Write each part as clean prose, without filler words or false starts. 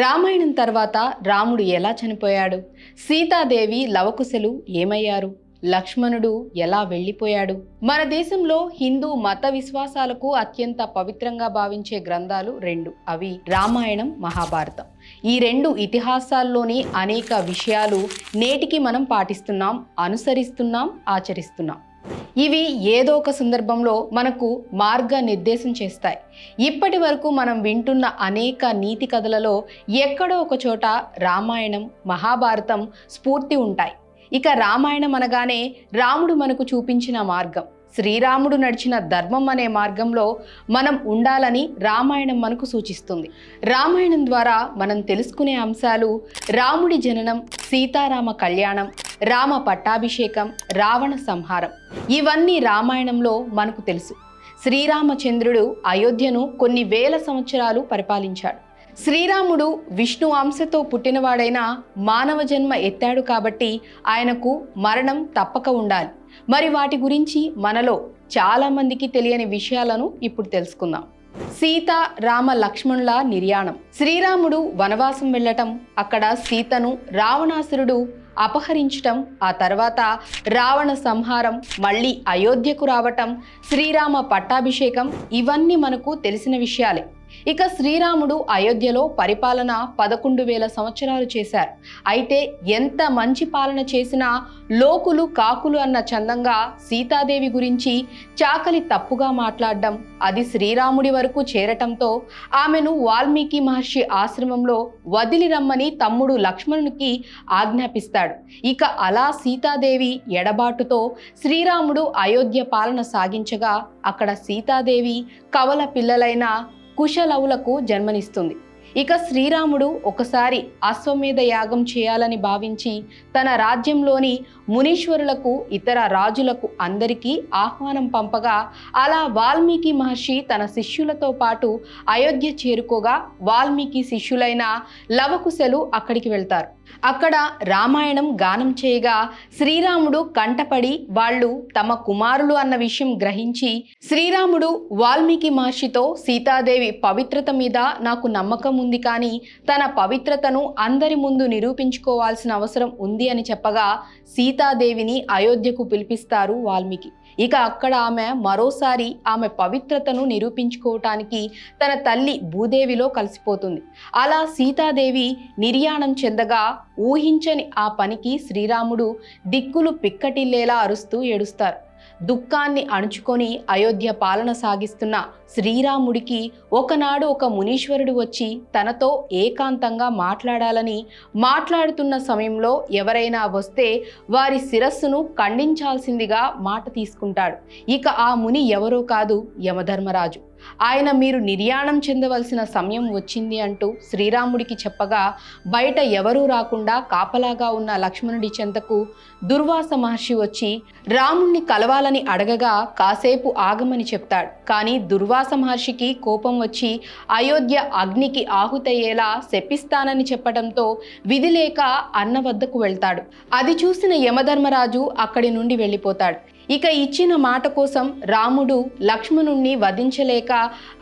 రామాయణం తర్వాత రాముడు ఎలా చనిపోయాడు? సీతాదేవి లవకుశలు ఏమయ్యారు? లక్ష్మణుడు ఎలా వెళ్ళిపోయాడు? మన దేశంలో హిందూ మత విశ్వాసాలకు అత్యంత పవిత్రంగా భావించే గ్రంథాలు రెండు. అవి రామాయణం, మహాభారతం. ఈ రెండు ఇతిహాసాల్లోని అనేక విషయాలు నేటికి మనం పాటిస్తున్నాం, అనుసరిస్తున్నాం, ఆచరిస్తున్నాం. ఇవి ఏదో ఒక సందర్భంలో మనకు మార్గనిర్దేశం చేస్తాయి. ఇప్పటి వరకు మనం వింటున్న అనేక నీతి కథలలో ఎక్కడో ఒక చోట రామాయణం, మహాభారతం స్ఫూర్తి ఉంటాయి. ఇక రామాయణం అనగానే రాముడు మనకు చూపించిన మార్గం, శ్రీరాముడు నడిచిన ధర్మం అనే మార్గంలో మనం ఉండాలని రామాయణం మనకు సూచిస్తుంది. రామాయణం ద్వారా మనం తెలుసుకునే అంశాలు రాముడి జననం, సీతారామ కళ్యాణం, రామ పట్టాభిషేకం, రావణ సంహారం. ఇవన్నీ రామాయణంలో మనకు తెలుసు. శ్రీరామచంద్రుడు అయోధ్యను కొన్ని వేల సంవత్సరాలు పరిపాలించాడు. శ్రీరాముడు విష్ణు అంశతో పుట్టినవాడైన మానవ జన్మ ఎత్తాడు కాబట్టి ఆయనకు మరణం తప్పక ఉండాలి. మరి వాటి గురించి మనలో చాలా మందికి తెలియని విషయాలను ఇప్పుడు తెలుసుకుందాం. సీత, రామ, లక్ష్మణుల నిర్యాణం. శ్రీరాముడు వనవాసం వెళ్ళటం, అక్కడ సీతను రావణాసురుడు అపహరించటం, ఆ తర్వాత రావణ సంహారం, మళ్ళీ అయోధ్యకు రావటం, శ్రీరామ పట్టాభిషేకం, ఇవన్నీ మనకు తెలిసిన విషయాలే. ఇక శ్రీరాముడు అయోధ్యలో పరిపాలన 11,000 సంవత్సరాలు చేశారు. అయితే ఎంత మంచి పాలన చేసినా లోకులు కాకులు అన్న చందంగా సీతాదేవి గురించి చాకలి తప్పుగా మాట్లాడడం, అది శ్రీరాముడి వరకు చేరటంతో ఆమెను వాల్మీకి మహర్షి ఆశ్రమంలో వదిలి రమ్మని తమ్ముడు లక్ష్మణునికి ఆజ్ఞాపిస్తాడు. ఇక అలా సీతాదేవి ఎడబాటుతో శ్రీరాముడు అయోధ్య పాలన సాగించగా అక్కడ సీతాదేవి కవల పిల్లలైన కుశలవులకు జన్మనిస్తుంది. ఇక శ్రీరాముడు ఒకసారి అశ్వమేధ యాగం చేయాలని భావించి తన రాజ్యంలోని మునీశ్వరులకు, ఇతర రాజులకు అందరికీ ఆహ్వానం పంపగా అలా వాల్మీకి మహర్షి తన శిష్యులతో పాటు అయోధ్య చేరుకోగా వాల్మీకి శిష్యులైన లవకుశలు అక్కడికి వెళ్తారు. అక్కడ రామాయణం గానం చేయగా శ్రీరాముడు కంటపడి వాళ్ళు తమ కుమారులు అన్న విషయం గ్రహించి, శ్రీరాముడు వాల్మీకి మహర్షితో సీతాదేవి పవిత్రత మీద నాకు నమ్మకం ఉంది, కానీ తన పవిత్రతను అందరి ముందు నిరూపించుకోవాల్సిన అవసరం ఉంది అని చెప్పగా సీతాదేవిని అయోధ్యకు పిలిపిస్తారు వాల్మీకి. ఇక అక్కడ ఆమె మరోసారి ఆమె పవిత్రతను నిరూపించుకోవటానికి తన తల్లి భూదేవిలో కలిసిపోతుంది. అలా సీతాదేవి నిర్యాణం చెందగా ఊహించని ఆ పనికి శ్రీరాముడు దిక్కులు పిక్కటిల్లేలా అరుస్తూ ఏడుస్తారు. దుఃఖాన్ని అణుచుకొని అయోధ్య పాలన సాగిస్తున్న శ్రీరాముడికి ఒకనాడు ఒక మునీశ్వరుడు వచ్చి తనతో ఏకాంతంగా మాట్లాడుతున్న సమయంలో ఎవరైనా వస్తే వారి శిరస్సును ఖండించాల్సిందిగా మాట తీసుకుంటాడు. ఇక ఆ ముని ఎవరో కాదు, యమధర్మరాజు. ఆయన మీరు నిర్యాణం చెందవలసిన సమయం వచ్చింది అంటూ శ్రీరాముడికి చెప్పగా బయట ఎవరూ రాకుండా కాపలాగా ఉన్న లక్ష్మణుడి చెంతకు దుర్వాస మహర్షి వచ్చి రాముణ్ణి కలవాలని అడగగా కాసేపు ఆగమని చెప్తాడు. కానీ దుర్వాస మహర్షికి కోపం వచ్చి అయోధ్య అగ్నికి ఆహుతయ్యేలా శపిస్తానని చెప్పడంతో విధి లేక అన్న వద్దకు వెళ్తాడు. అది చూసిన యమధర్మరాజు అక్కడి నుండి వెళ్ళిపోతాడు. ఇక ఇచ్చిన మాట కోసం రాముడు లక్ష్మణుణ్ణి వధించలేక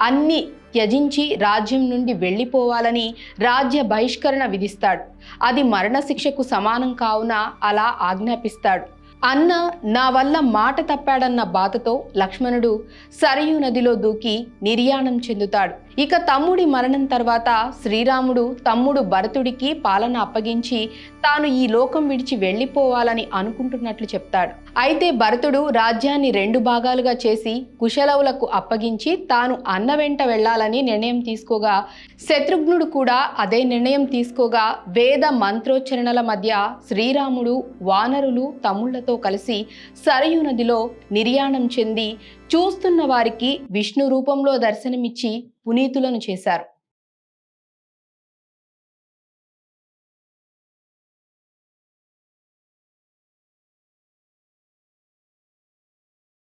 అన్ని త్యజించి రాజ్యం నుండి వెళ్ళిపోవాలని రాజ్య బహిష్కరణ విధిస్తాడు. అది మరణశిక్షకు సమానం కావున అలా ఆజ్ఞాపిస్తాడు. అన్న నా వల్ల మాట తప్పాడన్న బాధతో లక్ష్మణుడు సరయూ నదిలో దూకి నిర్యాణం చెందుతాడు. ఇక తమ్ముడి మరణం తర్వాత శ్రీరాముడు తమ్ముడు భరతుడికి పాలన అప్పగించి తాను ఈ లోకం విడిచి వెళ్ళిపోవాలని అనుకుంటున్నట్లు చెప్తాడు. అయితే భరతుడు రాజ్యాన్ని 2 భాగాలుగా చేసి కుశలవులకు అప్పగించి తాను అన్న వెంట వెళ్ళాలని నిర్ణయం తీసుకోగా శత్రుఘ్నుడు కూడా అదే నిర్ణయం తీసుకోగా వేద మంత్రోచ్చరణల మధ్య శ్రీరాముడు వానరులు తమ్ముళ్లతో కలిసి సరయూ నదిలో నిర్యాణం చెంది చూస్తున్న వారికి విష్ణు రూపంలో దర్శనమిచ్చి పునీతులను చేశారు.